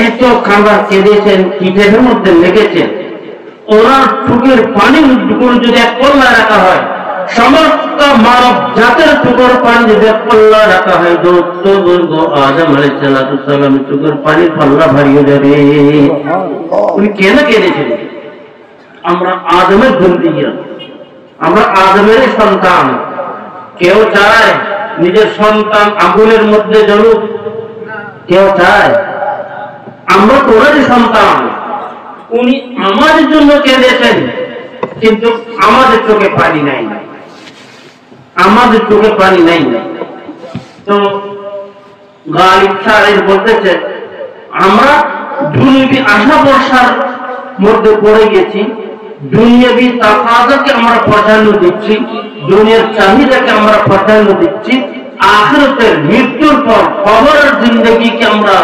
এত কাঁদা কেঁদেছেন, কিটের মধ্যে লেগেছেন। ওনার চোখের পানির টুকরো যদি এক পল্লা রাখা হয়, সমস্ত মানব জাতের টুকর পানি যদি এক পল্লা রাখা হয়, আদম আলাইহিস সালাম চোখের পানির পাল্লা ভারী হয়ে যাবে। উনি কেন কেঁদেছেন? আমরা আদমের বন্দিয়া, আমরা আদমের সন্তান। কেউ চায় নিজের সন্তান আগুনের মধ্যে জ্বলুক? কেউ চায়? আমরা তোরারই সন্তান। উনি আমাদের জন্য কেঁদেছেন, কিন্তু আমাদের চোখে পানি নাই, আমাদের চোখে পানি নাই। তো গালিব শায়ের বলতেছে, আমরা দুনিয়াবি আশা ভরসার মধ্যে পড়ে গেছি, দুনিয়াবি তাকাদাকে আমরা প্রাধান্য দিচ্ছি, দুনিয়ার চাহিদাকে আমরা প্রাধান্য দিচ্ছি, আখিরাতের মৃত্যুর পর কবরের জিন্দেগিকে আমরা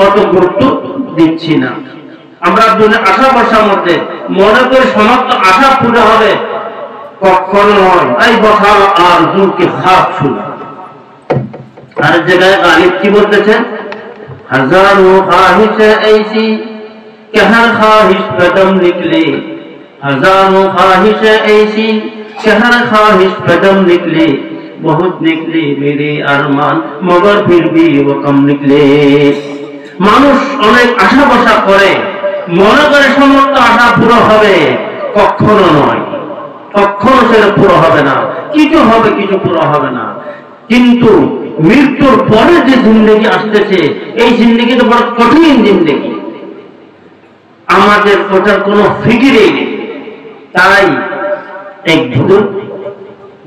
অত গুরুত্ব দিচ্ছি না। আমরা দুনিয়ার আশা ভরসার মধ্যে মনে করি সমস্ত আশা পুরো হবে, কখনো নয়। এই বসাল আর জুলকে খাপ শুনে আর জায়গায় গালিব কি বলতেছেন, হাজারো খাহিশে ऐसी कि हर ख्वाहिश कदम निकले, हजारों ख्वाहिशे ऐसी कि हर ख्वाहिश कदम निकले, बहुत निकले मेरे अरमान मगर फिर भी वो कम निकले। মানুষ অনেক আশা ভরসা করে, মনে করে সমস্ত আশা পুরো হবে, কখনো নয়, কখনো সেটা পুরো হবে না। কিছু হবে, কিছু পুরো হবে না। কিন্তু মৃত্যুর পরে যে জিন্দেগি আসতেছে, এই জিন্দেগি তো বড় কঠিন জিন্দেগি, আমাদের ওটার কোনো ফিকিরেই নেই। তাই এক ধরুন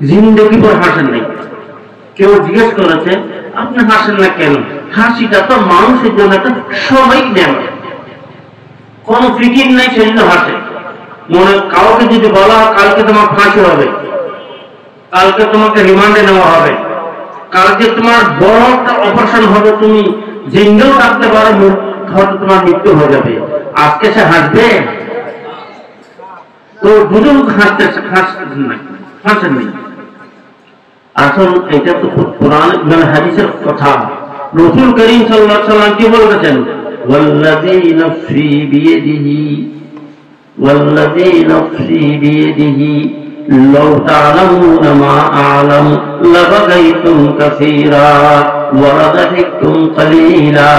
জিন্দেগি পর হাসেন নাই। কেউ জিজ্ঞেস করেছে, আপনি হাসেন না কেন? হাসিটা তো মানুষের জন্য একটা স্বাভাবিক নেওয়া, কোন ফিকির নাই, সেজন্য হাসে। মনে কাউকে যদি বলা কালকে তোমার ফাঁসি হবে, কালকে তোমাকে রিমান্ডে নেওয়া হবে, কালকে তোমার বড় একটা অপারেশন হবে, তুমি জিন্দেও থাকতে পারো, হয়তো তোমার মৃত্যু হয়ে যাবে, আজকে সে হাসবে? তো দুজন হাসেন নাই। আসল এটা তো কোরআন হাদিসের কথা। রাসূল করিম সাল্লাল্লাহু আলাইহি ওয়াসাল্লাম কি বলেছেন, ওয়াল্লাযী নাফসি বিয়াদিহি, ওয়াল্লাযী নাফসি বিয়াদিহি লাউ তা'লামুনা মা আ'লাম লাবাগাইতুম কাসীরা ওয়া লাদাহিকতুম কালীলা।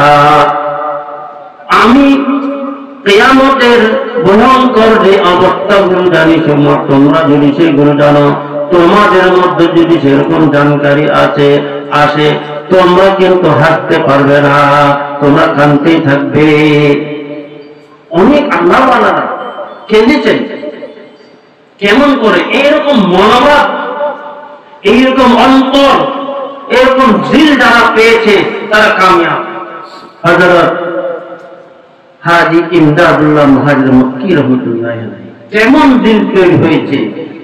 আমি কিয়ামতের ভয়ঙ্কর যে অবস্থাগুলো জানি, তোমরা যদি সেগুলো জানো, তোমাদের মধ্যে যদি সেরকম জানকারি আসে, তোমরা কিন্তু হাসতে পারবে না, তোমরা কাঁদতেই থাকবে। অনেক আল্লাহওয়ালারা কেঁদেছেন। কেমন করে? এইরকম মনোভাব, এইরকম অন্তর, এরকম দিল যারা পেয়েছে তারা কামিয়াব। হযরত হাজী ইমদাদুল্লাহ মুহাজির মক্কি রাহমাতুল্লাহ আলাইহি কেমন দিল তৈরি হয়েছে,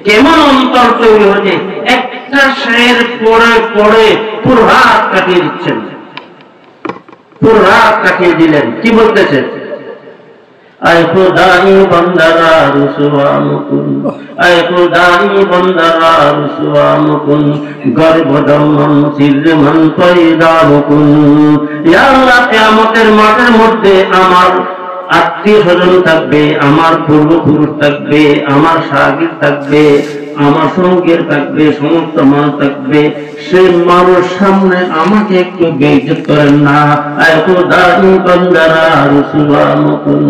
কেমন অন্তর তৈরি হয়েছে, একটা শের পড়ে পড়ে পুরো রাত কাটিয়ে দিচ্ছেন, পুরো রাত কাটিয়ে দিলেন। কি বলতেছেন? আয় খুদাই বান্দারা রুসওয়া মুকুন, আয় খুদাই বান্দারা রুসওয়া মুকুন, গর্ভদমন সিররে মান পয়দা মুকুন। ইয়া আল্লাহ, কিয়ামতের মাঠের মধ্যে আমার আত্মীয় স্বজন থাকবে, আমার পূর্বপুরুষ থাকবে, আমার শাগির থাকবে, আমার সঙ্গের থাকবে, সমস্ত মানুষ থাকবে, সেই মানুষ সামনে আমাকে একটু বেইজ্জত করেন না। আয় খুদাই বান্দারা রুসওয়া মুকুন,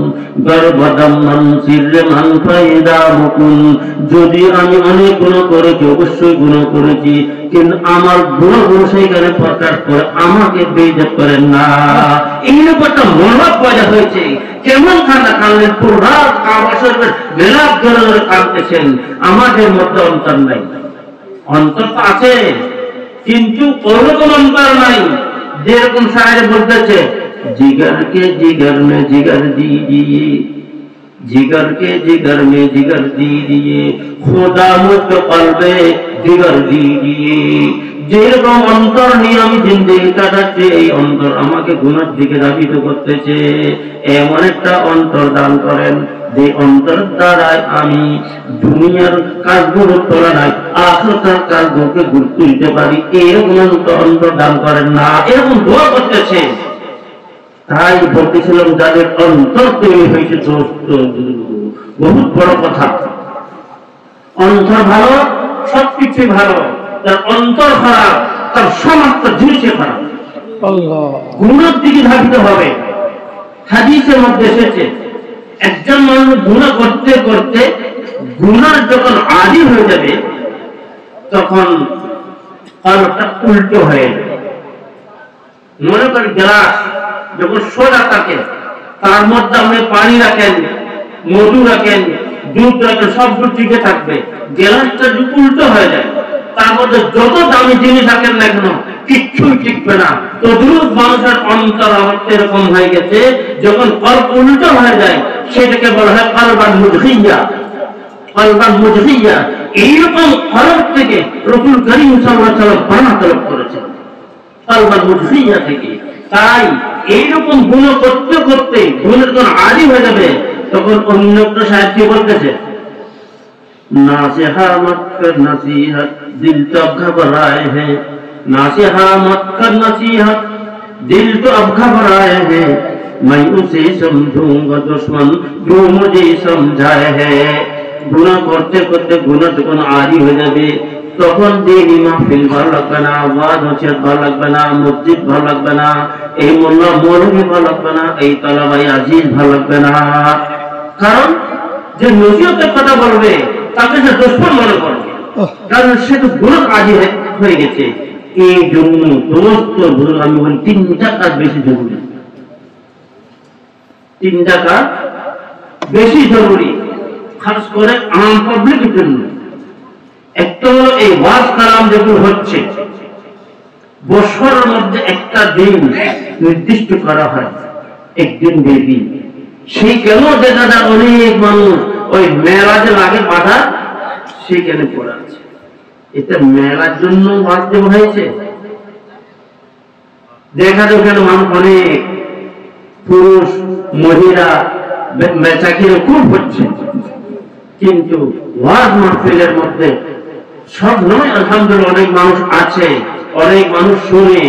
গর্ভদমন সিররে মান পয়দা মুকুন। যদি আমি অনেক গুনাহ করেছি, অবশ্যই গুনাহ করেছি, কিন্তু আমার গুনাহগুলো সেইখানে প্রকাশ করে আমাকে বেইজ্জত করেন না। এইরকম একটা মনোভাব পয়দা হয়েছে। কেমন কান্না কাঁদলেন, পুরো রাত কাবা শরীফের মেলাপ ধরে ধরে কাঁদতেছেন। আমাদের মধ্যে অন্তর নাই। অন্তর তো আছে, কিন্তু ওরকম অন্তর নাই যেরকম শায়ের বলতেছে, जिगर के जिगर में जिगर दीजिए, जिगर के जिगर में जिगर दीजिए, खुदा मुझको कल्बे जिगर दीजिए। যেরকম অন্তর নিয়ে আমি জিন্দেগি কাটাচ্ছি, এই অন্তর আমাকে গুনার দিকে ধাবিত করতেছে, এমন একটা অন্তর দান করেন যে অন্তর দ্বারায় আমি দুনিয়ার কাজগুলোর তুলনায় আখিরাতের কাজগুলোকে গুরুত্ব দিতে পারি। এরকম অন্তর দান করেন না, এরকম দোয়া করতেছে। তাই বলতেছিলাম যাদের অন্তর তৈরি হয়েছে বহুত বড় কথা। অন্তর ভালো সবকিছু ভালো, তার অন্তর খারাপ তার সমস্ত জিনিসে খারাপ। গুণের দিকে ধাবিত হবে। হাদিসের মধ্যে এসেছে একজন মানুষ গুনাহ করতে করতে গুনার যখন আদি হয়ে যাবে তখন কলবটা উল্টো হয়ে যাবে। মনে করেন গ্লাস যখন সোজা থাকে তার মধ্যে আপনি পানি রাখেন, মধু রাখেন, দুধ রাখেন, সবগুলো টিকে থাকবে। গ্লাসটা যদি উল্টো হয়ে যায় তার মধ্যে যত দামি জিনিস রাখেন না কেন কিচ্ছুই টিকবে না। তো দ্রুত মানুষের অন্তর অবস্থা এরকম হয়ে গেছে, যখন কলব উল্টো হয়ে যায় সেটাকে বলা হয় কলবান মুজহিয়া। কলবান মুজহিয়া এইরকম কলব থেকে রাসূল করিম সাল্লাল্লাহু আলাইহি ওয়াসাল্লাম পানাহ তলব করেছেন, কলবান মুজহিয়া থেকে। তাই এইরকম গুনাহ করতে করতে গুনাহের যখন আদি হয়ে যাবে তখন অন্য একটা সাহেব কি বলতেছে, नासिहा मत कर नसीहत दिल तो अब घबराए हैं, नासिहा मत कर नसीहत दिल तो अब घबराए हैं, मैं उसे समझूंगा दुश्मन जो मुझे समझाए है। गुनाह करते करते गुनाह যখন আদি হয়ে যাবে তখন দিন মাহফিল ভালো লাগবে না, ওয়াজ নসিহত ভালো লাগবে না, মসজিদ ভালো লাগবে না, এই মোল্লা মৌলভী ভালো লাগবে না, এই তালাবাই আজিজ ভালো লাগবে না। কারণ যে নসিহতের কথা বলবে তাকে সে দুশ্মন মনে করবে, কারণ সে তো গুনাহ আদি হয়ে গেছে। এই জন্য সমস্ত বুজুর্গ আমি বলি তিনটা কাজ বেশি জরুরি, তিনটা কাজ বেশি জরুরি খাস করে আম পাবলিকের জন্য। একটা হলো এই ওয়াজ কালাম যেগুলো হচ্ছে বছরের মধ্যে একটা দিন নির্দিষ্ট করা হয়, একদিন ব্যাপী। সেই কেন দেখা যায় অনেক মানুষ ওই মেলাজের আগে বাধা সেখানে পড়ে আছে। এটা মেলার জন্য ওয়াজ দেওয়া হয়েছে। দেখা যায় ওখানে মানুষ অনেক পুরুষ মহিলা বেচাকিরা খুব হচ্ছে, কিন্তু ওয়াজ মাহফিলের মধ্যে সব নয়। আলহামদুলিল্লাহ অনেক মানুষ আছে, অনেক মানুষ শুনে,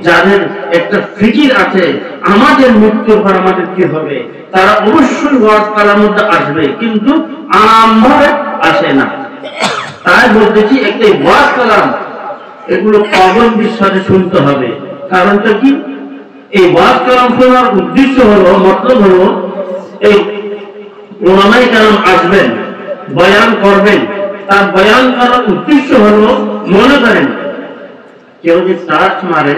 যাদের একটা ফিকির আছে আমাদের মৃত্যুর পর আমাদের কি হবে, তারা অবশ্যই ওয়াজ কালামের মধ্যে আসবে, কিন্তু আমভাবে আসে না। তাই বলতেছি একটা ওয়াজ কালাম এগুলো পাবন্দির সাথে শুনতে হবে। কারণটা কি, এই ওয়াজ কালাম শোনার উদ্দেশ্য হলো, মতলব হলো এই ওলামায়ে কেরাম আসবেন, বয়ান করবেন। তার বয়ান করার উদ্দেশ্য হলো, মনে করেন কেউ যে টাচ মারে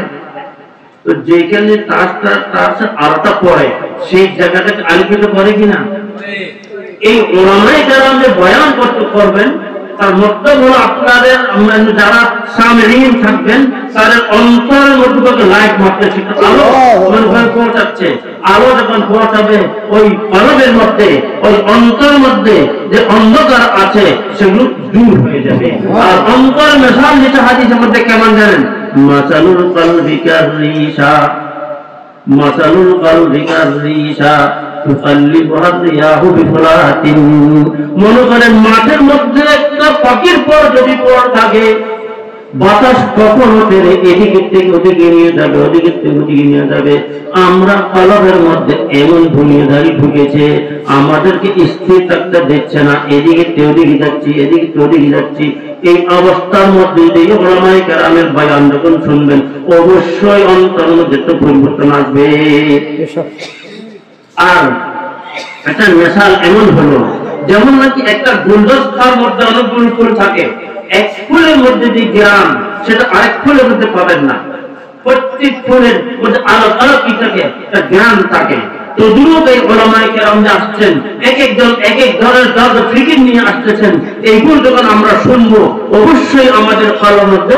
তো যেখানে টাচ আলোটা পড়ে সেই জায়গাটাকে আলোকিত করে কিনা। এই ওলামায়ে কেরাম যে বয়ান করবেন তার মতলব হলো আপনাদের যারা সামঈন থাকবেন তাদের অন্তরের মধ্যে লাইট মারতেছে, আলো পৌঁছাচ্ছে। আলো যখন পৌঁছাবে ওই কলবের মধ্যে, ওই অন্তরের মধ্যে যে অন্ধকার আছে সেগুলো দূর হয়ে যাবে। আর অন্তর মেশাল নিচে হাদিসের মধ্যে কেমন জানেন, মাসালুল কলবি কাররিশা, মাসালুল কলবি কাররিশা তুকাল্লিবুহা রিয়াহু বিফুলাতিন। মনে করেন মাঠের মধ্যে একটা পাখির পর যদি পড়ে থাকে, বাতাস কখনো পেরে এদিকে থেকে ওদিকে নিয়ে যাবে, ওদিকে থেকে ওদিকে নিয়ে যাবে। আমরা কলবের মধ্যে এমন দুনিয়াদারি ঢুকেছে আমাদেরকে স্থির থাকতে দিচ্ছে না, এদিকে থেকে ওদিকে যাচ্ছি, এদিকে থেকে ওদিকে যাচ্ছি। এই অবস্থার মধ্যে দিয়ে ওলামায়ে কেরামের বয়ান যখন শুনবেন অবশ্যই অন্তরের মধ্যে একটা পরিবর্তন আসবে। আর একটা মিসাল এমন হলো, যেমন নাকি একটা গুলদস্তার মধ্যে অনেকগুলো ফুল থাকে, এক ফুলের মধ্যে যে জ্ঞান সেটা আরেক ফুলের মধ্যে পাবেন না। প্রত্যেক ফুলের মধ্যে আলাদা আলাদা কি থাকে, একটা জ্ঞান থাকে। তো দুরূপ এই ওলামায়ে কেরাম যে আসছেন এক একজন এক এক ধরনের দরদ ফিকির নিয়ে আসতেছেন, এইগুলো যখন আমরা শুনবো অবশ্যই আমাদের কলবের মধ্যে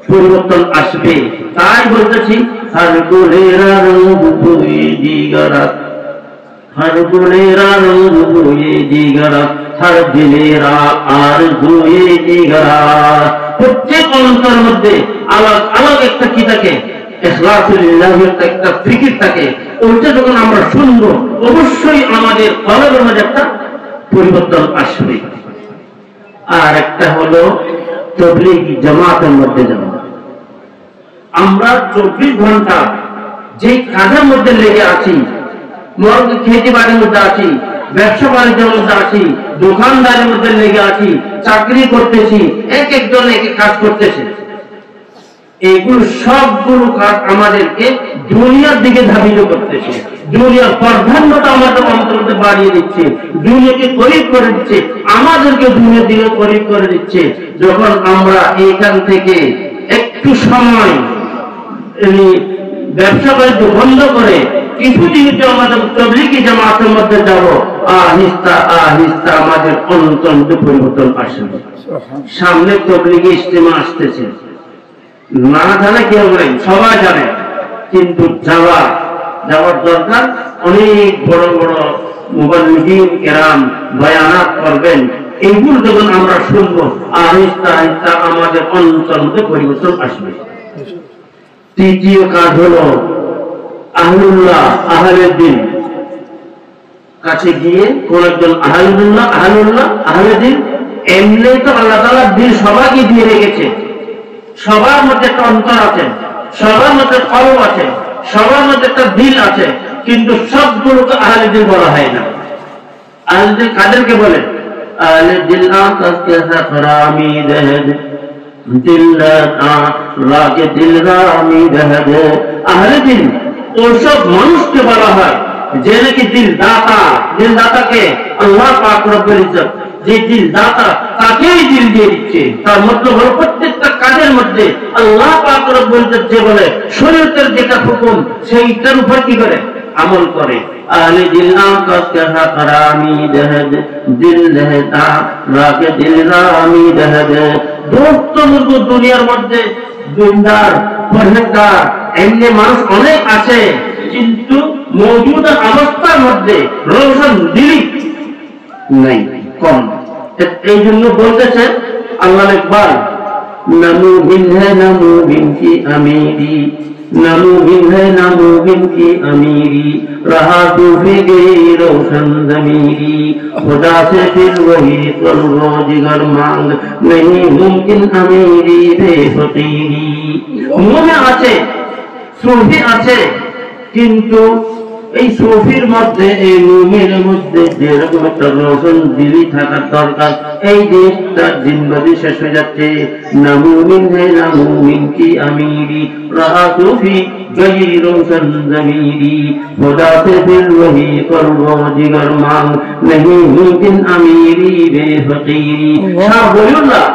পরিবর্তন আসবে। তাই বলতেছি হর গুলেরা রঙ বুয়ে দিগরাত, হর গুলেরা রঙ বুয়ে দিগরাত, হর দিলেরা আর বুয়ে দিগরাত। প্রত্যেক অন্তরের মধ্যে আলাদা আলাদা একটা কি থাকে, ইখলাসুল্লাহ একটা ফিকির থাকে। ওইটা যখন আমরা শুনবো অবশ্যই আমাদের কলবের মধ্যে একটা পরিবর্তন আসবে। আর একটা হলো তাবলীগী জামাতের মধ্যে যাওয়া। আমরা 24 ঘন্টা যে কাজের মধ্যে লেগে আছি, খেতে বাড়ির মধ্যে আছি, ব্যবসা বাণিজ্যের মধ্যে আছি, দোকানদারের মধ্যে লেগে আছি, চাকরি করতেছি, এক একজন এক এক কাজ করতেছে, এগুলো সবগুলো কাজ আমাদেরকে দুনিয়ার দিকে ধাবিত করতেছে, দুনিয়ার প্রাধান্যটা আমাদের অন্তরতে বাড়িয়ে দিচ্ছে, দুনিয়াকে করিব করে দিচ্ছে, আমাদেরকে দুনিয়ার দিকে করিব করে দিচ্ছে। যখন আমরা এখান থেকে একটু সময় ব্যবসা বাণিজ্য বন্ধ করে কিছু জিনিস আমাদের তবলিগি জামাতের মধ্যে যাব, আহিস্তা আহিস্তা আমাদের অন্তর পরিবর্তন আসবে। সামনে তবলিগি ইজতিমা আসতেছে, না জানে কেউ নাই, সবাই জানে, কিন্তু যাওয়ার দরকার। অনেক বড় বড় মুবাল্লিগিন কেরাম বয়ানাত করবেন, এইগুলো যখন আমরা শুনবো আহিস্তা আহিস্তা আমাদের অন্তর পরিবর্তন আসবে। তৃতীয় কাজ হলো আহলুল্লাহ, আহলের দিন কাছে গিয়ে কোন একজন আহলুল্লাহ আহলের দিন, এমনি তো আল্লাহ তাআলা দিন সবাইকে দিয়ে রেখেছে, সবার মধ্যে একটা অন্তর আছে, সবার মধ্যে কলব আছে, সবার মধ্যে একটা দিল আছে, কিন্তু সবগুলোকে আহলে দিল বলা হয় না। আহলে দিল কাদেরকে বলে? আহলে দিল আকাশকে সাকরামি দেহেদ দিল রাগে দিল রামি দেহেদ। আহলে দিল ওসব মানুষকে বলা হয় যে নাকি দিল দাতাকে আল্লাহ পাক রব্বুল ইজ্জত যে দিল দাতা তাকেই দিল দিয়ে দিচ্ছে। তার মতলব হলো প্রত্যেকটা কাজের মধ্যে আল্লাহ পাক রব্বুল ইজ্জত যে বলে শরীয়তের যেটা হুকুম সেইটার উপর কি করে আমল করে। আহলে দিল আকাশ কে হারামি দেহেদ দিল দেহতা রাকে দিল রামি দেহেদ। দোস্ত দুনিয়ার মধ্যে দিনদার পরহেজগার এমনি মানুষ অনেক আছে, কিন্তু মৌজুদ অবস্থার মধ্যে রোশন দিল নাই, কম। এই জন্য বলতেছে আল্লাহ ইকবাল, নামুবিন হ্যায় নামুবিন কি আমিরি, নামুবিন হ্যায় নামুবিন কি আমিরি, রহা সুফি গই রোশন জमीरी, खुदा से फिर वही तलबो जिगर मांग नहीं मुमकिन अमीरी बेफकीरी। মুমিন আছে, সুফি আছে, কিন্তু এই সুফির মধ্যে এই মুমিনের মধ্যে যেরকম একটা রোশন দিলি থাকার দরকার, এই জিনিসটা জিন্দাদি শেষ হয়ে যাচ্ছে। না মুমিন হ্যায় না মুমিন কি আমিরি, রাহা সুফি গই রোশন জमीरी, खुदा से फिर वही तलबो जिगर मांग नहीं मुमकिन अमीरी बेफकीरी। শাহ ওলিউল্লাহ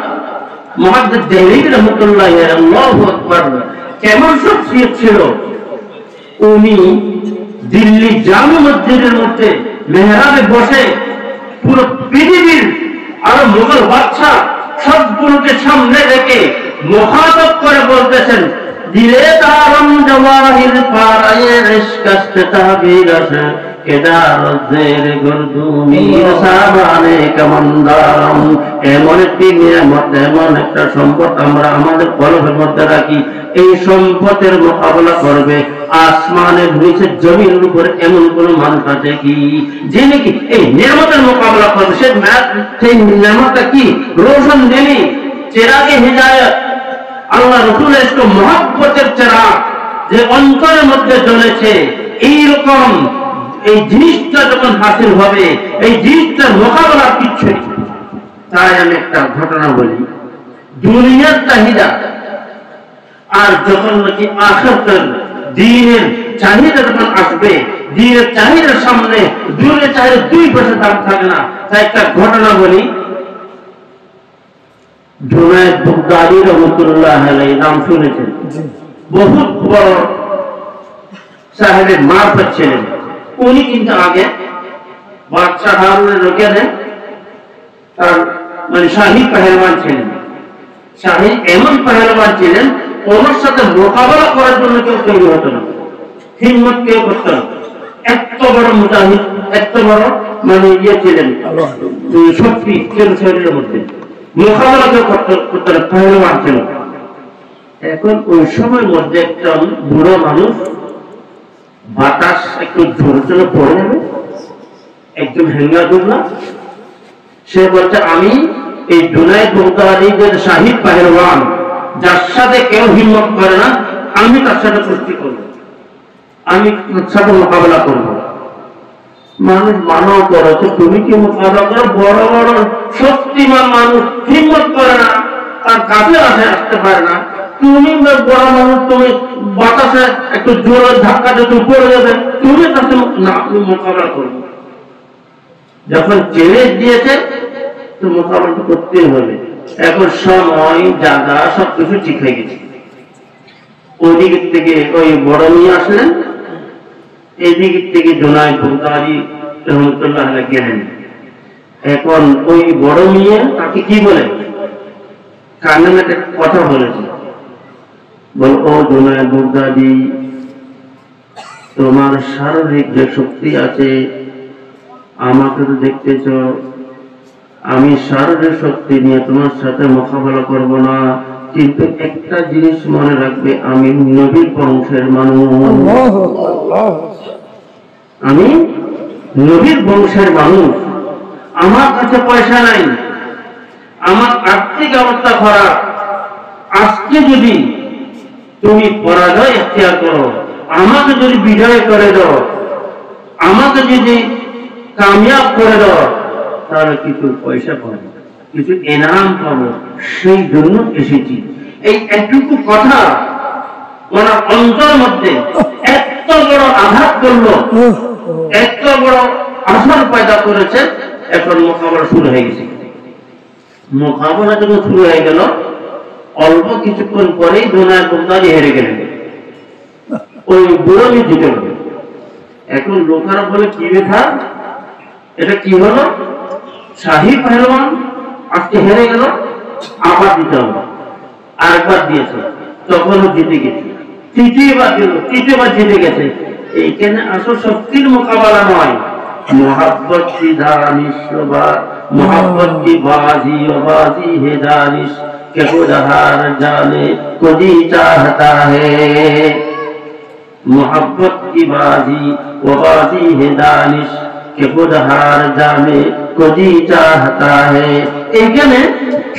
মুহাদ্দিস দেহলভী রাহমাতুল্লাহ আলাইহি, আল্লাহু আকবার, কেমন শখসিয়ত ছিল। উনি দিল্লি জামে মসজিদের মধ্যে মেহরাবে বসে পুরো পৃথিবীর আর মুঘল বাদশা সবগুলোকে সামনে রেখে মুখাতব করে বলতেছেন, দিলে তারম জওয়াহির পারায়ে ইশকাস্তে তাবির আছে কেদার জের গুরদুমির সাবানে কামন্দাম। এমন একটি নিয়ামত, এমন একটা সম্পদ আমরা আমাদের কলবের মধ্যে রাখি, এই সম্পদের মোকাবেলা করবে আসমানের নিচে জমিনের উপরে এমন কোন মানুষ আছে কি যে নাকি এই নিয়ামতের মোকাবেলা করবে? সেই নিয়ামতটা কি? রোশন দিনী, চেরাগে হিদায়াত, আল্লাহ রাসূলের একটু মহব্বতের চেরাগ যে অন্তরের মধ্যে জ্বলেছে। এইরকম এই জিনিসটা যখন হাসিল হবে, এই জিনিসটার মোকাবেলা কিচ্ছু নেই। তাই আমি একটা ঘটনা বলি, দুনিয়ার চাহিদা আর যখন নাকি আখিরাতের দ্বীনের চাহিদা যখন আসবে, দ্বীনের চাহিদার সামনে দুনিয়ার চাহিদা দুই পয়সা দাম থাকে না। তাই একটা ঘটনা বলি, জুনায়েদ বাগদাদী রাহমাতুল্লাহ আলাইহি নাম শুনেছেন, বহুত বড় সাহেবের মারফত ছিলেন। উনি কিন্তু আগে বাদশাহ হারুনের লোকেরা তার মানে শাহী পেহেলওয়ান ছিলেন। শাহী এমন পেহেলওয়ান ছিলেন, ওনার সাথে মোকাবেলা করার জন্য কেউ তৈরি হতো না, হিম্মত কেউ করতো না। এত বড় মুজাহিদ, এত বড় মানে ইয়ে ছিলেন, শক্তি ছিল শরীরের মধ্যে, মোকাবেলা কেউ করতো না, পেহেলওয়ান ছিল। এখন ওই সময়ের মধ্যে একটা বুড়ো মানুষ, বাতাস একটু জোরে জোরে পড়ে যাবে, একদম হেঙ্গা দুবলা, সে বলছে আমি এই জুনায়েদ বাগদাদীর শাহী পেহেলওয়ান, যার সাথে কেউ হিম্মত করে না, আমি তার সাথে কুস্তি করব। আমি সাথে মোকাবেলা করবো। মানুষ মানও করেছে, তুমি কি মোকাবেলা করো? বড় বড় শক্তিমান মানুষ হিম্মত করে না, তার কাছে আসতে পারে না। তুমি বড় মানুষ, তুমি বাতাসে একটু জোরে ধাক্কা দিয়ে তুমি পড়ে যাবে, তুমি তাকে না, আমি মোকাবেলা করবো। যখন চ্যালেঞ্জ দিয়েছে তো মোকাবেলা করতেই হবে। এখন সময় জায়গা সবকিছু ঠিক হয়ে গেছে। ওইদিক থেকে ওই বড় নিয়ে আসলেন, এইদিক থেকে জোনায় বুখারী রহমতুল্লাহ গেলেন। এখন ওই বড় মেয়ে তাকে কি বলে, কানে একটা কথা বলেছে, বল ও জোনায় বুখারী, তোমার শারীরিক যে শক্তি আছে, আমাকে তো দেখতেছ, আমি শারীরিক শক্তি নিয়ে তোমার সাথে মোকাবেলা করব না, কিন্তু একটা জিনিস মনে রাখবে, আমি নবীর বংশের মানুষ, আমি নবীর বংশের মানুষ। আমার কাছে পয়সা নাই, আমার আর্থিক অবস্থা খারাপ। আজকে যদি তুমি পরাজয় এখতিয়ার করো, আমাকে যদি বিজয় করে দাও, আমাকে যদি কামিয়াব করে দাও, তাহলে কিছু পয়সা পাবো, কিছু এনাম পাবো, সেই জন্য এসেছি। এই একটুকু কথা ওনার অন্তর মধ্যে এত বড় আঘাত করলো, এত বড় আসর পয়দা করেছে। এখন মোকাবেলা শুরু হয়ে গেছে। মোকাবেলা যখন শুরু হয়ে গেল, অল্প কিছুক্ষণ পরেই জোনায় বুখারী হেরে গেলেন, ওই বুড়ো জিতে গেল। এখন লোকেরা বলে, কি ব্যাপার, এটা কি হলো? শাহী পেহলওয়ান আজকে হেরে গেল, আবার দিতে হবে। আরেকবার দিয়েছে, তখনও জিতে গেছে। তৃতীয়বার দিল, তৃতীয়বার জিতে গেছে। এইখানে আসল শক্তির মোকাবেলা নয়, मोहब्बत की दानिश मोहब्बत की बाजी बाजी है दानिश के खुद हार जाने को जी चाहता है। मोहब्बत की बाजी बाजी है दानिश के खुद हार जाने को जी चाहता है। এখানে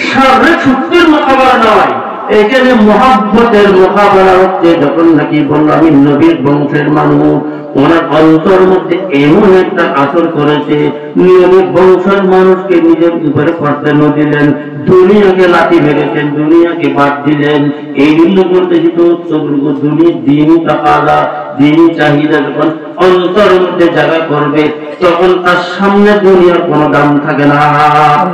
শারীরিক শক্তির মোকাবেলা নয়, এখানে মোহাব্বতের মোকাবেলা হচ্ছে। যখন নাকি বলল আমি নবীর বংশের মানুষ, ওনার অন্তর মধ্যে এমন একটা আসর করেছে, নবীর বংশের মানুষকে নিজের উপরে প্রাধান্য দিলেন, দুনিয়াকে লাঠি মেরেছেন, দুনিয়াকে বাদ দিলেন। এই জন্য বলতেছি তো, দুনিয়া দিন তাকাদা, দিন চাহিদা যখন অন্তর মধ্যে জায়গা করবে, তখন তার সামনে দুনিয়ার কোনো দাম থাকে না।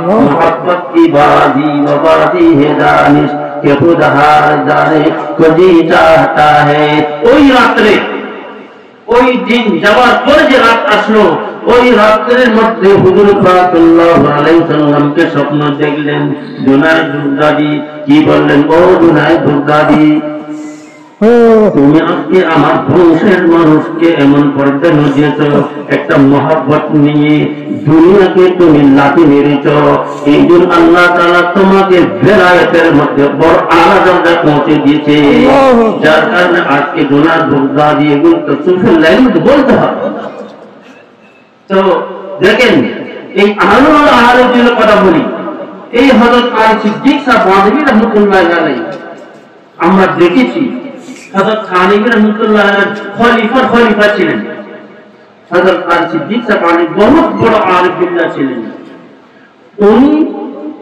মোহাব্বত কি বাজি বাজি হে দানিশ কে খুদ হার জানে কো জি চাহতা হে। ওই রাত্রে, ওই দিন যাওয়ার পরে যে রাত আসলো, ওই রাত্রের মধ্যে হুজুর পাক সাল্লাল্লাহু আলাইহি সাল্লামকে স্বপ্ন দেখলেন। জোনায় বুখারী কি বললেন, ও জোনায় বুখারী, তুমি আজকে আমার বংশের মানুষকে এমন প্রাধান্য দিয়েছ, একটা মহব্বত নিয়ে দুনিয়াকে তুমি লাঠি মেরেছ। এই জন্য আল্লাহ তাআলা তোমাকে বেলায়েতের মধ্যে বড় আলা জায়গায় পৌঁছে দিয়েছে, যার কারণে আজকে জোনায় বুখারী এগুলো তো সুফির লাইনে বলতে হবে। তো দেখেন, এই আহলুল কথা বলি, এই হযরত আলী সিদ্দিক সাহেব রাহমাতুল্লাহ আলাইহি আমরা দেখেছি। হযরত আলী রাহমাতুল্লাহ খলিফা ছিলেন। হযরত আলী সিদ্দিক সাহেব বহুত বড় আলিম বিল্লাহ ছিলেন। উনি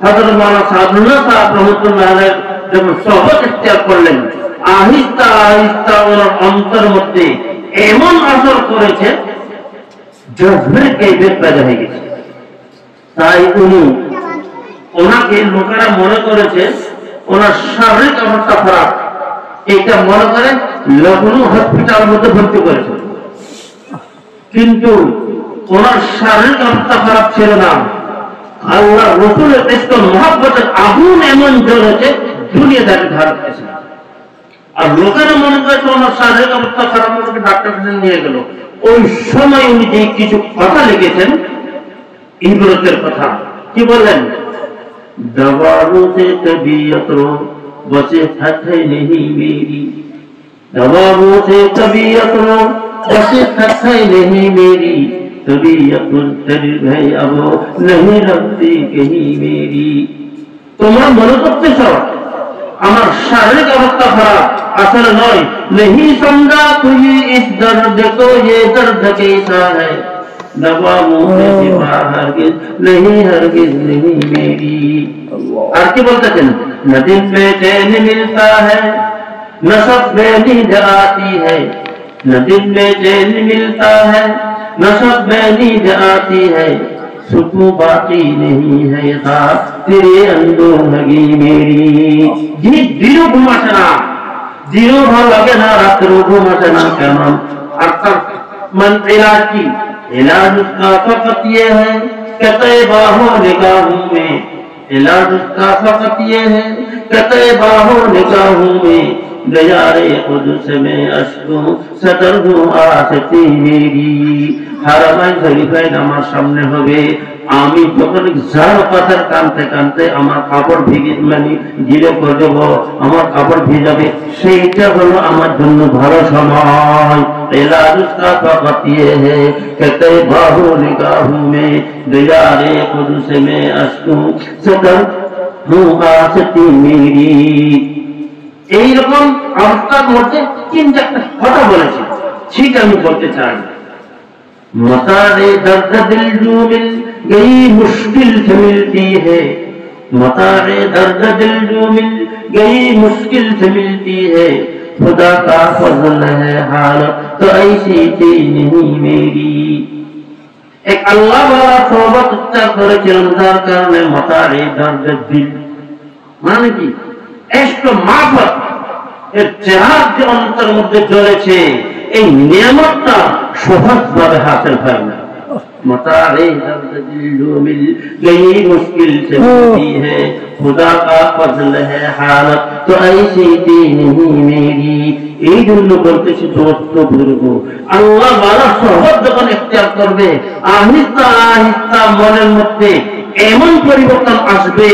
হযরত মাওলানা সাদুল্লাহ সাহেব রাহমাতুল্লাহ আলাইহি যখন সহবত ইখতিয়ার করলেন, আহিস্তা আহিস্তা ওনার অন্তর মধ্যে এমন আসর করেছে, জজবের কেফিয়ত পয়দা হয়ে গেছে। তাই উনি, ওনাকে লোকেরা মনে করেছে ওনার শারীরিক অবস্থা খারাপ, এটা মনে করে লখনৌ হসপিটালের মধ্যে ভর্তি করেছে। কিন্তু ওনার শারীরিক অবস্থা খারাপ ছিল না, আল্লাহ রাসূলের ইশক মহব্বতের আগুন এমন জ্বলেছে, দুনিয়া তাকে ধারতেছে। আর লোকেরা মনে করেছে ওনার শারীরিক অবস্থা খারাপ, ওনাকে ডাক্তার কাছে নিয়ে গেল। ওই সময় উনি যে কিছু কথা লিখেছেন, ইবরতের কথা, কি বললেন, दवाओं से तबीयत रो बसे हथे नहीं मेरी, दवाओं से तबीयत रो बसे हथे नहीं मेरी, तबीयत तेरी है अब नहीं लगती कहीं मेरी। তোমরা মনে করতেছ আমার শারীরিক অবস্থা খারাপ, আসলে নয়। नहीं समझा तुझे इस दर्द को, ये दर्द कैसा है, दवा मुंह से सिवा हरगिज नहीं मेरी। और क्या बोलते थे, न दिन पे चैन मिलता है, न सब में नींद आती है, न दिन में चैन मिलता है, न सब में नींद आती है, सुकून बाकी नहीं है खास तेरे अंदर लगी मेरी। जी दिलो घुम আসে না, दिलो ভালো লাগে না, রাতের ঘুম আসে না কেন? अर्थात मन इलाज की, इलाज उसका फकत ये है कहते बाहों निगाहों में, इलाज उसका फकत ये है कहते बाहों निगाहों में, गयारे खुद से मैं अश्कों से तर दूं आसती मेरी। হারামাইন শরীফে আমার সামনে হবে, আমি যখন ঝাড় পাথর কানতে কানতে আমার কাপড় ভিজে মানে গিলে করে দেব, আমার কাপড় ভিজাবে, সেইটা হলো আমার জন্য ভালো সময়। इलाज उसका फकत ये है कहते बाहों निगाहों में, दयारे खुद से मैं अश्कों से तर दूं आसती मेरी। এইরকম অবস্থার মধ্যে কিন্তু একটা কথা বলেছে, সেটা আমি বলতে চাই। मतारे दर्द दिल जो मिल गई मुश्किल से मिलती है, मतारे दर्द दिल जो मिल गई मुश्किल से मिलती है, खुदा का फजल है हालत तो ऐसी थी नहीं मेरी। एक अल्लाह वाला सोबत उच्चार করেছিলেন, যার কারণে मतारे दर्द दिल মানে কি এষ্ট মাফত এর চেহারা যে অন্তর মধ্যে জ্বলেছে, এই নিয়ামতটা সহজভাবে হাসিল হয় না। मतारे दर्द दिल जो मिल गई मुश्किल से मिलती है, खुदा का फजल है हालत तो ऐसी थी नहीं मेरी। এই জন্য বলতেছি দোস্ত বুজুর্গ, আল্লাহ ওয়ালা সহজ যখন ইখতিয়ার করবে, আহিস্তা আহিস্তা মনের মধ্যে এমন পরিবর্তন আসবে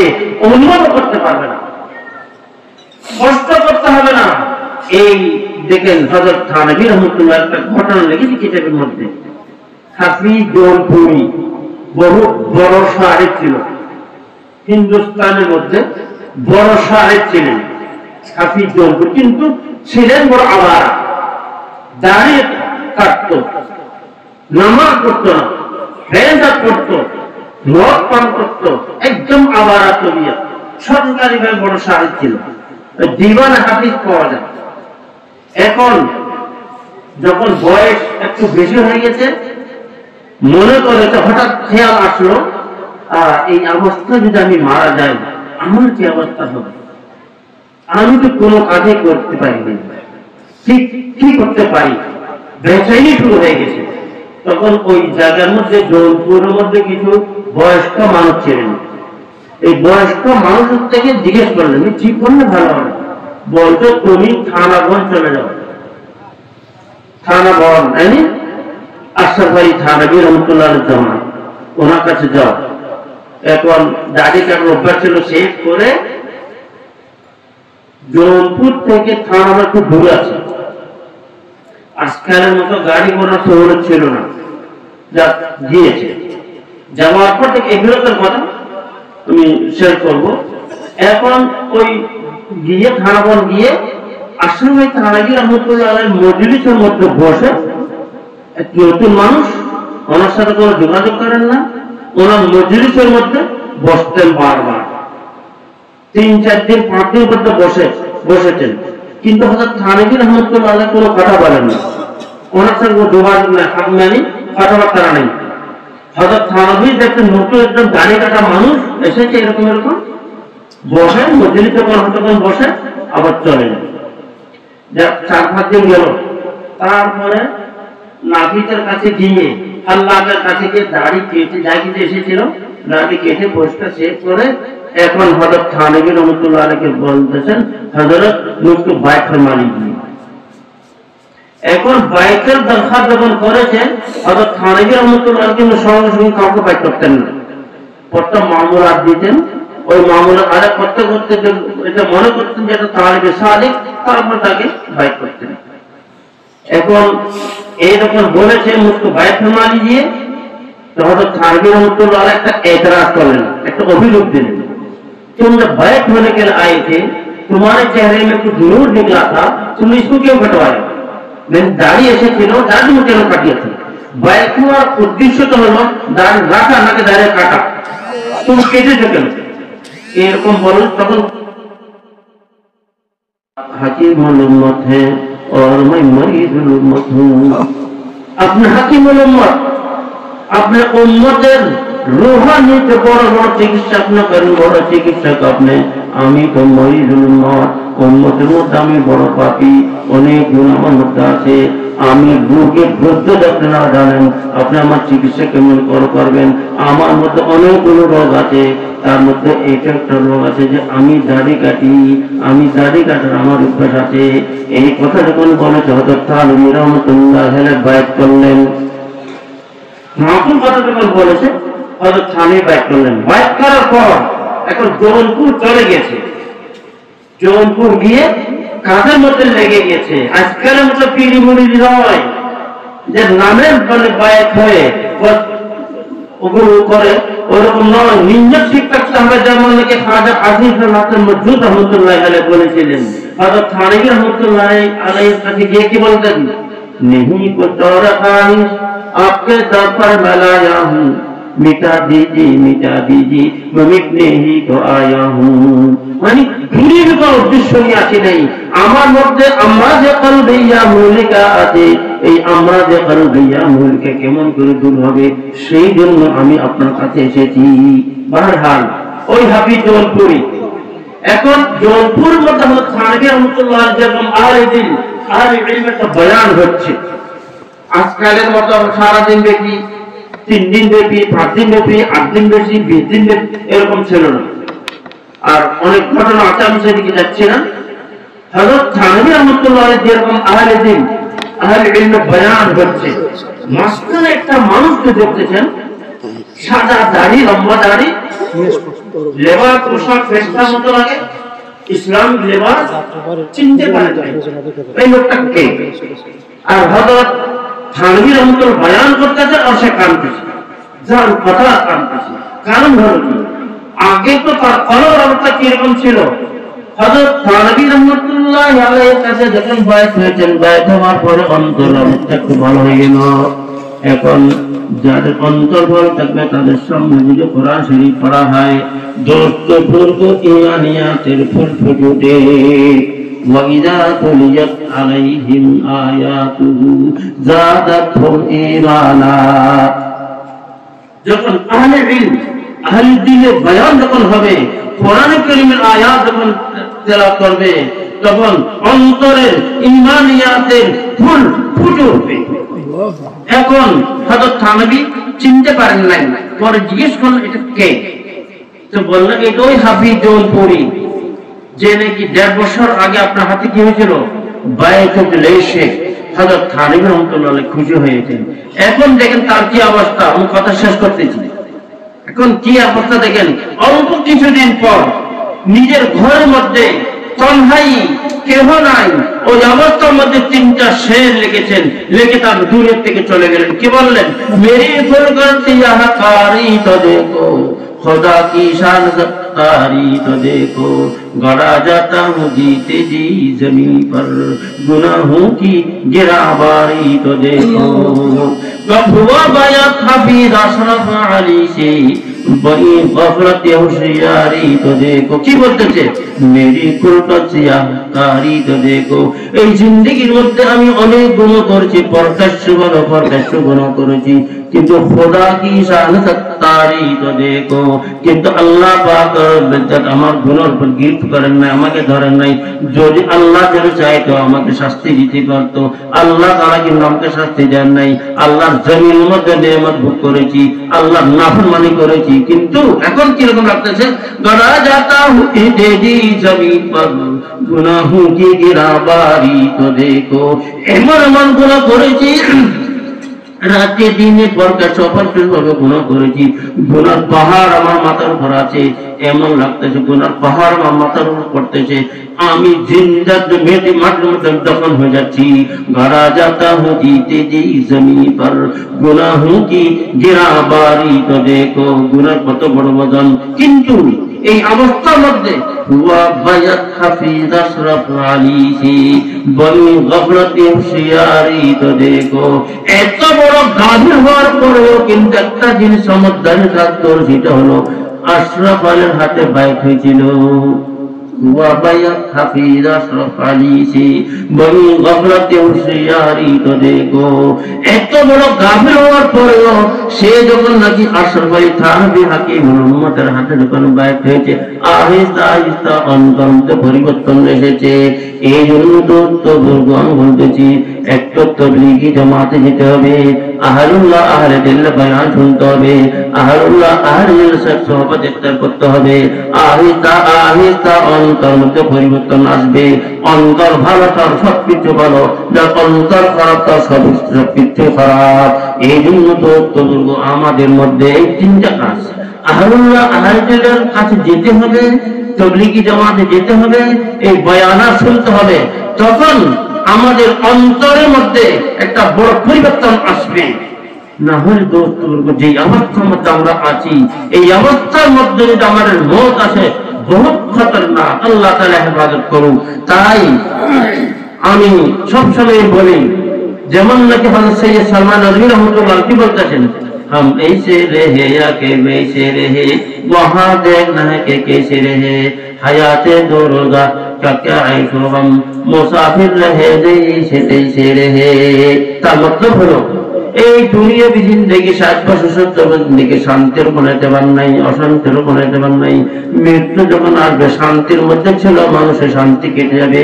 অনুভব করতে পারবে না, কষ্ট করতে হবে না। এই দেখেন হযরত থানভী রাহমাতুল্লাহ একটা ঘটনা লিখেছে কিতাবের মধ্যে। হাফিজ জৌনপুরি বহু বড় শায়ের ছিল, হিন্দুস্তানের মধ্যে বড় শায়ের ছিলেন হাফিজ জৌনপুরি, কিন্তু ছিলেন বড় আওয়ারা, দাঁড়িয়ে কাটতো, নামাজ পড়তো না, বেদাত পড়তো, মদ পান করতো, একদম আওয়ারা তবিয়ত, সরকারিভাবে বড় শায়ের ছিল, দিওয়ান হাফিজ পাওয়া যায়। এখন যখন বয়স একটু বেশি হয়ে গেছে, মনে করে হঠাৎ খেয়াল আসলো, এই অবস্থা যদি আমি মারা যাই আমার কি অবস্থা হবে, আমি তো কোনো কাজে করতে পারিনি, ঠিক কি করতে পারি, বেচাইনি শুরু হয়ে গেছে। তখন ওই জায়গার মধ্যে জৌনপুরের মধ্যে কিছু বয়স্ক মানুষ ছিলেন, এই বয়স্ক মানুষের থেকে জিজ্ঞেস করলেন কি করলে ভালো হবে, বলতো তুমি থানাগঞ্জ চলে যাও, থানাগঞ্জ আশরাফ আলী থানভী রহমতুল্লাহ জামান, ওনার কাছে যাও। এখন দাড়ি কাটার অভ্যাস ছিল, শেভ করে জৌনপুর থেকে থানা খুব দূরে আছে, আজকালের মতো গাড়ি ঘোড়া শহরে ছিল না, যা গিয়েছে। যাওয়ার পর থেকে এগুলো কথা আমি শেয়ার করব। এখন ওই গিয়ে থানাগঞ্জ গিয়ে আশরাফ আলী থানভী রহমতুল্লাহ মজলিসের মধ্যে বসে, নতুন মানুষ, ওনার সাথে কোনো যোগাযোগ করেন না, ওনার মজলিসের মধ্যে বসতেন বারবার, 3-4 দিন 5 দিন পর্যন্ত বসেছেন, কিন্তু হযরত থানভী রহমতুল্লাহ কোনো কথা বলেন না, ওনার সাথে কোনো যোগাযোগ নাই, মানে কথাবার্তা নেই। হযরত থানভী দেখতেন নতুন একজন দাড়ি কাটা মানুষ এসেছে, এরকম এরকম বসে মজলিসে কোন বসে আবার চলে যায়। 4-5 দিন গেল, তারপরে নাফিসের কাছে গিয়ে আল্লাহর কাছে গিয়ে দাড়ি কেটে জাগিতে এসেছিল, দাড়ি কেটে পরিষ্কার শেভ করে এখন হযরত থানভী রহমতুল্লাহ আলাইহি বলতেছেন, হযরত মুঝকো বাইত ফরমানি দিন। এখন বাইতের দরখাস্ত যখন করেছেন, হযরত থানভী রহমতুল্লাহ আলাইহি সঙ্গে সঙ্গে কাউকে বাইত করতেন না, প্রথম মামুলাত দিতেন, ওই মামুলাত আরে করতে করতে এটা মনে করতেন যে এটা তালিবে সালেক, তারপর তাকে বাইত করতেন। এখন এইরকম বলেছে মুঝকো বাইত ফরমানি দিয়ে, তো হযরত থানভী রহমতুল্লাহ আলাইহি একটা এতরাজ করলেন, একটা অভিযোগ দিলেন, তোমরা বাইত होने के लिए आए थे, तुम्हारे चेहरे में कुछ नूर निकला था, तुम इसको क्यों कटवाए? मैंने दाढ़ी এসেছিল, দাড়ি কেন কাটিয়েছি? বায়াত করার উদ্দেশ্য তো হলো দাড়ি রাখা নাকি দাড়ি কাটা, তুমি কেটেছো কেন? এরকম বলো। তখন হাকিমুল উম্মত है और मैं मरीजुल उम्मत हूं। अपने হাকিমুল উম্মত, अपने उम्मतेर रूहानी से बड़ बड़ चिकित्सक न करें, बड़ चिकित्सक अपने आमी तो मरीजुल उम्मत, उम्मतेर मध्य आमी बड़ पापी, अनेक गुण आमार मध्य आछे, आमी रोगेर ग्रस्त आपनारा जानेन, अपनि आमार चिकित्सा केमन करे करबेन? आमार मध्य अनेकगुलो रोग आछे, तार मध्य एटा एकटा रोग आछे जे आमी दाढ़ी काटी, आमी दाढ़ी काटार आमार अभ्यास आछे। এই কথা যখন বলেছে হযরত থানভী রাহমাতুল্লাহ আলাইহি বায়াত করলেন, নতুন কথা যখন বলেছে হযরত থানভী বায়াত করলেন। বায়াত করার পর এখন জৌনপুর চলে গেছে, জৌনপুর গিয়ে কাজের মধ্যে লেগে গেছে। আজকাল মতো পীর মুরিদ নয় যে নামের বলে বায়াত হয়ে ওগুলো করে, ওরকম নয়। নিয়ত ঠিক থাকতে হবে, যেমন নাকি খাজা আজিজ নাসির মওজুদ রহমাতুল্লাহ আলাইহি বলেছিলেন। হযরত থানভী রহমাতুল্লাহ আলাইহির কাছে গিয়ে কি বলতেন? नहीं कुछ और ख्वाहिश आपके दर पर मैं लाया हूँ, मिटा दीजिए मैं मिटने ही तो आया हूँ। মানে ঘুরিয়ে দেওয়ার উদ্দেশ্য নিয়ে আসি নাই। আমার মধ্যে আমরাজে কলবিয়া মূলিকা আছে, এই আমরাজে কলবিয়া মূলিকা কেমন করে দূর হবে সেই জন্য আমি আপনার কাছে এসেছি। বারহাল ওই হাফিজ জৌনপুরি, এখন জৌনপুর মধ্যে হযরত থানভী রাহমাতুল্লাহ যেরকম আহলে দিন আহলে ইলমের একটা বয়ান হচ্ছে, আজকালের মতো সারাদিন ব্যাপী, 3 দিন ব্যাপী, 5 দিন ব্যাপী, 8 দিন ব্যাপী, 20 দিন ব্যাপী এরকম ছিল না। আর অনেক ঘটনা আছে, আমি সেদিকে যাচ্ছি না। হযরত থানভী রাহমাতুল্লাহ যেরকম আহলে দিন আহলে ইলমের বয়ান হচ্ছে, মাঝখানে একটা মানুষকে দেখতেছেন, সাদা দাড়ি, লম্বা দাড়ি, লেবাস পোশাক ফেরেশতার মতো লাগে, ইসলামিক লেবাস, চিনতে পারে না এই লোকটা কে। আর হযরত থানভী রাহমাতুল্লাহ বয়ান করতেছে আর সে কাঁদতেছে, যার কথা কাঁদতেছে। কারণ হলো কি, আগে তো তার কলমের অবস্থা কিরকম ছিল? হযরত থানভী রাহমাতুল্লাহ আলাইহির কাছে যখন বায়াত হয়েছেন, বায়াত হওয়ার পরে অন্তর অবস্থা খুব ভালো হয়ে গেল। এখন যাদের অন্তর ভালো থাকবে তাদের সামনে যদি কোরআন শরীফ পড়া হয়, দোস্ত ফুলকো ইমানিয়াতের ফুল ফুটে। ওয়াইদা তুলিয়াত আলাইহিম আয়াতুহু যাদাতহুম ঈমানা। যখন আহলে ইলম আহলে দ্বীনের বয়ান যখন হবে, কোরআন কারীমের আয়াত যখন তেলাওয়াত করবে, তখন অন্তরের ঈমানিয়াতের ফুল ফুটে উঠবে। এখন হযরত থানভী চিনতে পারেন নাই, পরে জিজ্ঞেস করলেন এটা কে? তো বললেন এটা ওই হাফিজ জৌনপুরি যে নাকি 1.5 বছর আগে আপনার হাতে কি হয়েছিল, বায়াতুল এসে হযরত থানভী রাহমাতুল্লাহ আলাইহি খুশি হয়েছেন। এখন দেখেন তার কি অবস্থা, আমি কথা শেষ করতেছি। এখন কি অবস্থা দেখেন, অল্প কিছুদিন পর নিজের ঘরের মধ্যে তনহাই, কেহ নাই, ওই অবস্থার মধ্যে 3টা শের লিখেছেন, লিখে তার দূরের থেকে চলে গেলেন। কি বললেন? মেরি ফুলগতি ইহা কারি তো দেখো, खुदा की शान सत्तारी तो देखो, गड़ा जाता हूँ जीते जी जमीन पर, गुनाहों की गिराबारी तो देखो। कब हुआ बायात हफीज अशरफ अली से, बड़ी गफलत होशियारी तो देखो। কি বলতেছে? মেরি কুলকাসিয়াকারি তো দেখো। এই জিন্দেগীর মধ্যে আমি অনেক গুনাহ করেছি, প্রকাশ্য গুনাহ করেছি, কিন্তু খোদা কি শান সত্তারি তো দেখো। কিন্তু আল্লাহ পাক আমার গুনার উপর গিরফ করেন নাই, আমাকে ধরেন নাই। যদি আল্লাহ যদি চাইতো আমাকে শাস্তি দিতে পারতো, আল্লাহ তাআলা কিন্তু আমাকে শাস্তি দেন নাই। আল্লাহর জমিনের মধ্যে নেয়ামত ভোগ করেছি, আল্লাহর নাফরমানি করেছি, কিন্তু এখন কি রকম লাগতেছে? গড়া যাতা হুঁ তেজি জমিন পর, গুনাহোं की गिराबारी तो देखो। এমন গুনাহ করেছি, রাতে দিনে প্রকাশ অপ্রকাশভাবে গুনাহ করেছি, গুনার পাহাড় আমার মাথার উপর আছে। এমন লাগতেছে গুনার পাহাড় আমার মাথার উপর পড়তেছে, আমি জিন্দা মেটে মাটির মধ্যে দফন হয়ে যাচ্ছি। গড়া যাতা হুঁ जीते जी जमीन पर, गुनाहों की गिराबारी तो देखो। গুনার কত বড় ওজন, কিন্তু এই অবস্থার মধ্যে হুয়া বায়াত হাফিজ আশরাফ আলীহি বনি গফলতি হুশিয়ারি তো দেখো, এত বড় গাভীর হওয়ার পরেও কিন্তু একটা জিনিস সমঝদারি থাকতো, সেটা হলো আশরাফ আলীর হাতে বাইক হয়েছিল। হাফিজ আশরাফ আলীহি বনি গফলতি হুশিয়ারি তো দেখো, এত বড় গাভীর হওয়ার পরেও সে যখন নাকি আশরাফ আলী থানভী হাকিমুল উম্মতের হাতে যখন বাইক হয়েছে, আহিস্তা আহিস্তা অন্তরে পরিবর্তন এসেছে। এই জন্য তো দুর্গম বলতেছি, একটু তবলিগি জামাতে যেতে হবে, আহলুল্লাহ আহলে দিল বয়ান শুনতে হবে, আহলুল্লাহ আহলে দিল সহবত ইখতিয়ার করতে হবে। আহিস্তা আহিস্তা অন্তর মধ্যে পরিবর্তন আসবে। অন্তর ভালো তার সবকিছু ভালো, যার অন্তর খারাপ তার সবকিছু খারাপ। এই জন্য তো আমাদের মধ্যে এই তিনটা কাজ, আহলুল্লাহ আহলে দিলের কাছে যেতে হবে, তবলিগি জামাতে যেতে হবে, এই বয়ান শুনতে হবে। তখন আমাদের অন্তরের মধ্যে একটা বড় পরিবর্তন আসবে। না হলে দোস্ত যে অবস্থার মধ্যে আমরা আছি, এই অবস্থার মধ্যে যদি আমাদের মত আসে, বহুত খতরনাক। আল্লাহ তাআলা হেফাজত করুন। তাই আমি সবসময় বলি, যেমন নাকি হযরত সৈয়দ সালমান নদভী রাহমাতুল্লাহ কি বলতেছেন, हम ऐसे रहे या के वैसे रहे, वहाँ देखना है कि कैसे रहे, हयाते दो रोजा क्या क्या ऐशो हम मुसाफिर रहे जैसे तैसे रहे। তার মতলব হলো এই দুনিয়াবী জিন্দেগি 60 বছর 70 বছর জিন্দেগি শান্তির মনেতে পার নাই, অশান্তির মনেতে পার নাই। মৃত্যু যখন আসবে, শান্তির মধ্যে ছিল মানুষের শান্তি কেটে যাবে,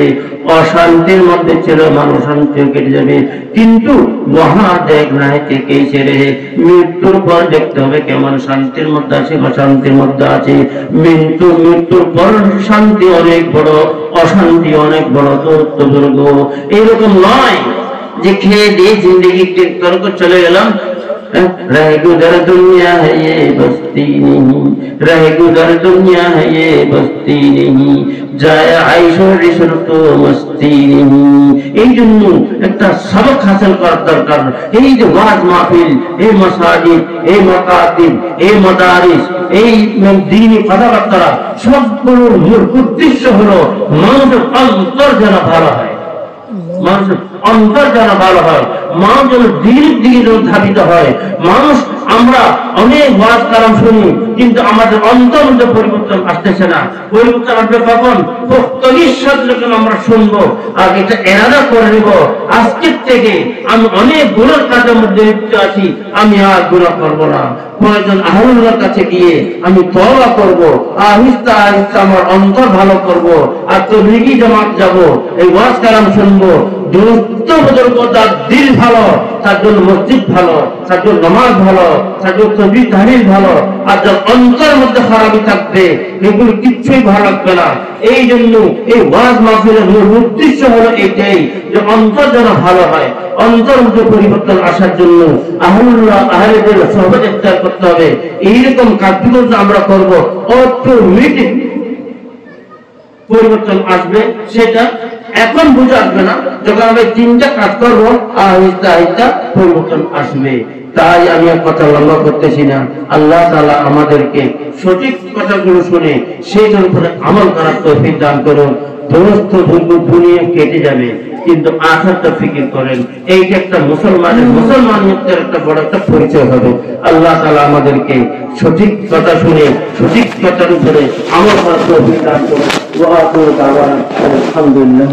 অশান্তির মধ্যে ছিল মানুষ শান্তি কেটে যাবে। কিন্তু ওহা দেখনা है कि कैसे रहे, মৃত্যুর পর দেখতে হবে কেমন শান্তির মধ্যে আছে, অশান্তির মধ্যে আছে। মৃত্যুর পর শান্তি অনেক বড়, অশান্তি অনেক বড়। তো দুর্গ এইরকম নয় যে খেয়ে দিয়ে জিন্দগি করে চলে গেলাম, रह गुजर दुनिया है ये बस्ती नहीं, रह गुजर दुनिया है ये बस्ती नहीं, जाए आयशो रिशर तो मस्ती नहीं। এই জন্য একটা সবক হাসিল করার দরকার। এই যে ওয়াজ মাহফিল, এই মাসাজিদ, এই মাকাতিব, এই মাদারিস, এই দ্বীনি কথাবার্তা, সবগুলোর মূল উদ্দেশ্য হলো মানুষের অন্তর যেন ভালো হয়, মানুষের অন্তর যেন ভালো হয়, মানুষ যেন দিনের দিকে ধাবিত হয়। মানুষ আমরা অনেক ওয়াজ কালাম শুনি, কিন্তু আমাদের অন্তর মধ্যে পরিবর্তন আসতেছে না। পরিবর্তন আসবে কখন? প্রত্যনিঃশ্বাস যখন আমরা শুনবো আর এটা এরাদা করে নিব, আজকের থেকে আমি অনেক গুনার কাজের মধ্যে লিপ্ত আছি, আমি আর গুনাহ করব না। প্রয়োজন আহলুল্লাহর কাছে গিয়ে আমি তওবা করব, আহিস্তা আহিস্তা আমার অন্তর ভালো করব, আর তবলিগি জামাত যাব, এই ওয়াজ কালাম শুনবো। দোস্ত বুজুর্গ তার দিল ভালো, তার জন্য মসজিদ ভালো, তার জন্য নামাজ ভালো, তার জন্য তাসবিহ তাহলিল ভালো। আর যার অন্তরের মধ্যে খারাপি থাকবে, এগুলো কিচ্ছুই ভালো লাগবে না। এই জন্য এই ওয়াজ মাহফিলের মূল উদ্দেশ্য হলো এটাই, যে অন্তর যেন ভালো হয়। অন্তর মধ্যে পরিবর্তন আসার জন্য আহলুল্লাহ আহলে দিল সহবত ইখতিয়ার করতে হবে। এইরকম কাজগুলো আমরা করব, অটোমেটিক পরিবর্তন আসবে। সেটা এখন বুঝে আসবে না, যখন আমরা তিনটা কাজ করবো আহিস্তা আহিস্তা পরিবর্তন আসবে। তাই আমি আর কথা লম্বা করতেছি না। আল্লাহ তাআলা আমাদেরকে সঠিক কথাগুলো শুনে সেইটার উপরে আমল করার তৌফিক দান করুন। দোস্ত দুনিয়া কেটে যাবে, কিন্তু আখিরাতটা ফিকির করেন। এইটা একটা মুসলমানের একটা বড় একটা পরিচয় হবে। আল্লাহ তাআলা আমাদেরকে সঠিক কথা শুনে সঠিক কথার উপরে আমল করার তৌফিক দান করুন। ওয়া আখিরু দাওয়ানা আলহামদুলিল্লাহ।